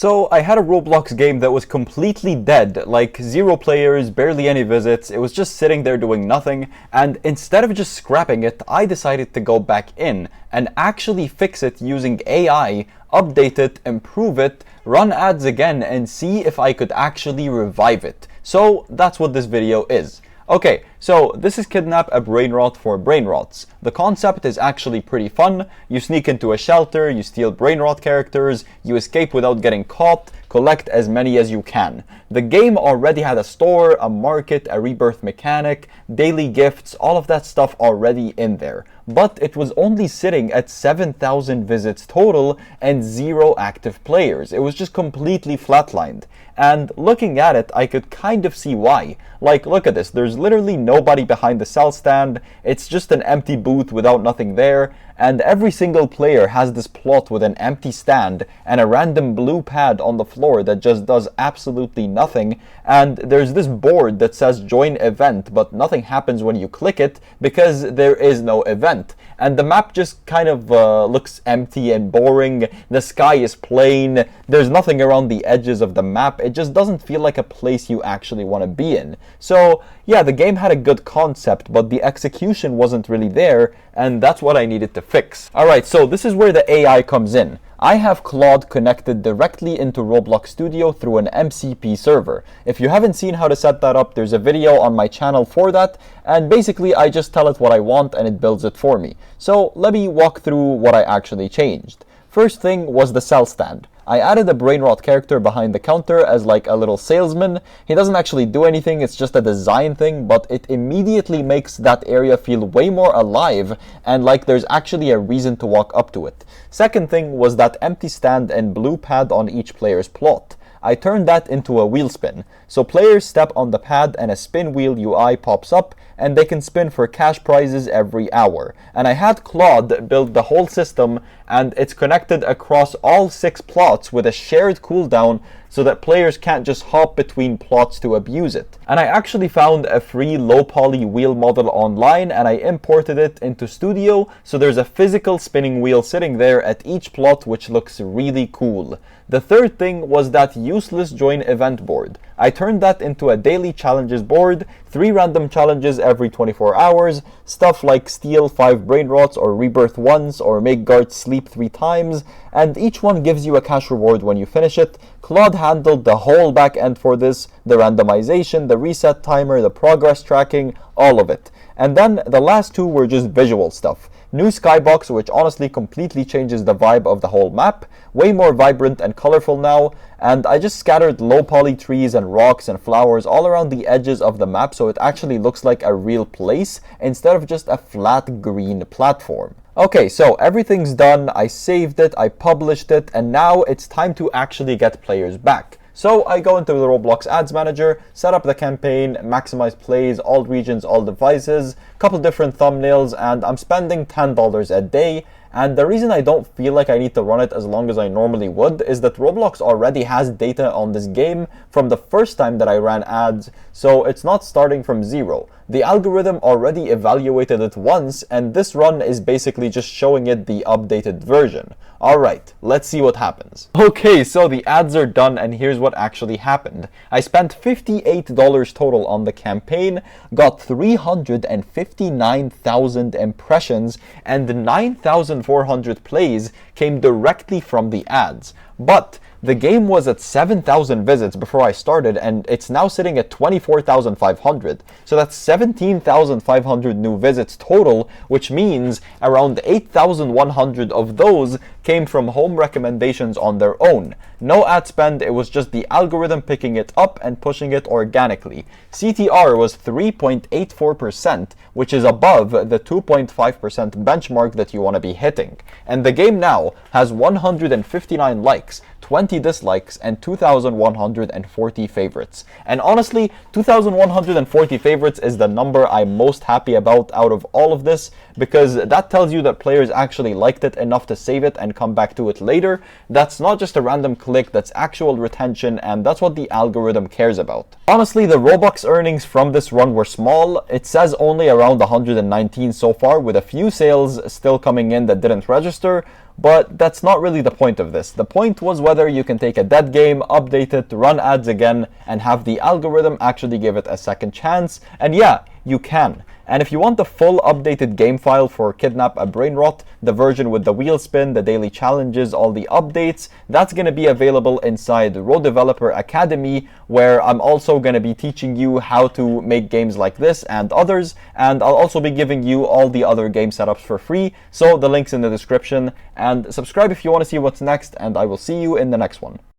So I had a Roblox game that was completely dead, like 0 players, barely any visits, it was just sitting there doing nothing, and instead of just scrapping it, I decided to go back in and actually fix it using AI, update it, improve it, run ads again, and see if I could actually revive it. So that's what this video is. Okay, so this is Kidnap a Brain Rot for Brain Rots. The concept is actually pretty fun. You sneak into a shelter, you steal Brain Rot characters, you escape without getting caught, collect as many as you can. The game already had a store, a market, a rebirth mechanic, daily gifts, all of that stuff already in there. But it was only sitting at 7,000 visits total and 0 active players. It was just completely flatlined. And looking at it, I could kind of see why. Like, look at this, there's literally nobody behind the sell stand, it's just an empty booth without nothing there, and every single player has this plot with an empty stand and a random blue pad on the floor that just does absolutely nothing, and there's this board that says join event, but nothing happens when you click it because there is no event. And the map just kind of looks empty and boring, the sky is plain, there's nothing around the edges of the map, it just doesn't feel like a place you actually want to be in. So yeah, the game had a good concept, but the execution wasn't really there, and that's what I needed to fix. Alright, so this is where the AI comes in. I have Claude connected directly into Roblox Studio through an MCP server. If you haven't seen how to set that up, there's a video on my channel for that, and basically I just tell it what I want and it builds it for me. So let me walk through what I actually changed. First thing was the sell stand. I added a brain rot character behind the counter as like a little salesman. He doesn't actually do anything, it's just a design thing, but it immediately makes that area feel way more alive and like there's actually a reason to walk up to it. Second thing was that empty stand and blue pad on each player's plot. I turned that into a wheel spin. So players step on the pad and a spin wheel UI pops up and they can spin for cash prizes every hour. And I had Claude build the whole system and it's connected across all 6 plots with a shared cooldown so that players can't just hop between plots to abuse it. And I actually found a free low poly wheel model online and I imported it into Studio, so there's a physical spinning wheel sitting there at each plot, which looks really cool. The third thing was that useless join event board. I turned that into a daily challenges board, 3 random challenges every 24 hours, stuff like steal 5 brain rots or rebirth once or make guards sleep 3 times, and each one gives you a cash reward when you finish it. Claude handled the whole back end for this, the randomization, the reset timer, the progress tracking, all of it. And then the last 2 were just visual stuff. New skybox, which honestly completely changes the vibe of the whole map, way more vibrant and colorful now, and I just scattered low poly trees and rocks and flowers all around the edges of the map so it actually looks like a real place instead of just a flat green platform. Okay, so everything's done, I saved it, I published it, and now it's time to actually get players back. So I go into the Roblox Ads Manager, set up the campaign, maximize plays, all regions, all devices, couple different thumbnails, and I'm spending $10 a day. And the reason I don't feel like I need to run it as long as I normally would is that Roblox already has data on this game from the first time that I ran ads, so it's not starting from 0. The algorithm already evaluated it once, and this run is basically just showing it the updated version. Alright, let's see what happens. Okay, so the ads are done and here's what actually happened. I spent $58 total on the campaign, got 359,000 impressions, and 9,400 plays came directly from the ads. But the game was at 7,000 visits before I started, and it's now sitting at 24,500. So that's 17,500 new visits total, which means around 8,100 of those came from home recommendations on their own. No ad spend, it was just the algorithm picking it up and pushing it organically. CTR was 3.84%, which is above the 2.5% benchmark that you want to be hitting. And the game now has 159 likes, 20 dislikes, and 2,140 favorites. And honestly, 2,140 favorites is the number I'm most happy about out of all of this, because that tells you that players actually liked it enough to save it and come back to it later. That's not just a random click, that's actual retention, and that's what the algorithm cares about. Honestly, the Robux earnings from this run were small. It says only around 119 so far, with a few sales still coming in that didn't register, But that's not really the point of this. The point was whether you can take a dead game, update it, run ads again, and have the algorithm actually give it a second chance. And yeah, you can. And if you want the full updated game file for Kidnap a Brainrot, the version with the wheel spin, the daily challenges, all the updates, that's going to be available inside Ro Developer Academy, where I'm also going to be teaching you how to make games like this and others, and I'll also be giving you all the other game setups for free, so the link's in the description, and subscribe if you want to see what's next, and I will see you in the next one.